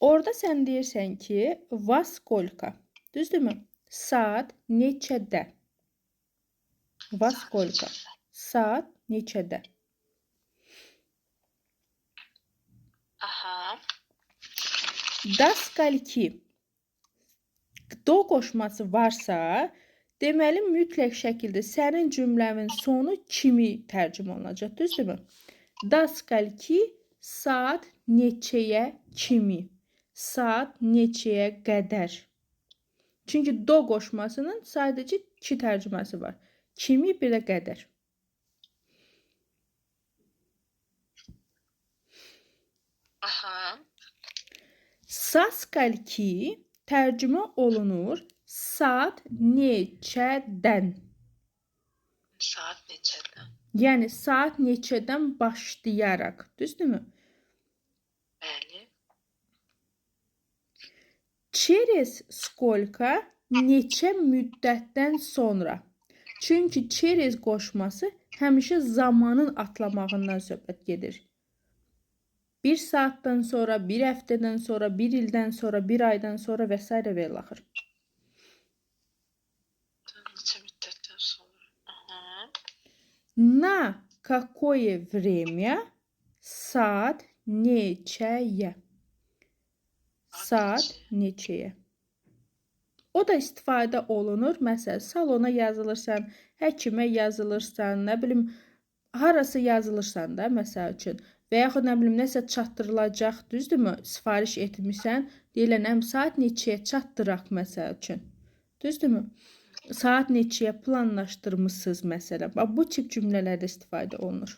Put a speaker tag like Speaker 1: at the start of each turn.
Speaker 1: Orada sən deyirsən ki, во сколько. Düzdürmü? Saat neçədə? Во сколько. Saat neçədə?
Speaker 2: Aha.
Speaker 1: Do скольки. Do qoşması varsa, deməli mütləq şəkildə sənin cümlənin sonu kimi tərcümə olunacaq, düzdürmü? Do скольки saat neçəyə kimi? Saat neçəyə qədər? Çünki do qoşmasının sadəcə iki tərcüməsi var. Kimi, bir də qədər.
Speaker 2: Aha.
Speaker 1: Со скольки tərcümə olunur saat neçədən.
Speaker 2: Saat neçədən?
Speaker 1: Yəni saat neçədən başlayaraq, düzdürmü?
Speaker 2: Bəli.
Speaker 1: Через сколько neçə müddətdən sonra. Çünki через qoşması həmişə zamanın atlamağından söhbət gedir. Bir saatdan sonra, bir həftədən sonra, bir ildən sonra, bir aydan sonra və s. və ilaxır.
Speaker 2: Neçə müddətdən sonra? Aha.
Speaker 1: На какое время saat neçəyə? Saat neçəyə? O da istifadə olunur. Məsələn, salona yazılırsan, həkimə yazılırsan, nə bilim, harası yazılırsan da, məsəl üçün. Və yaxud, nə bilim, nəsə çatdırılacaq, düzdürmü? Sifariş etmişsən, deyilən, saat neçəyə çatdıraq, məsəl üçün. Düzdürmü? Saat neçəyə planlaşdırmışsınız, məsələn. Bu tip cümlələrdə istifadə olunur.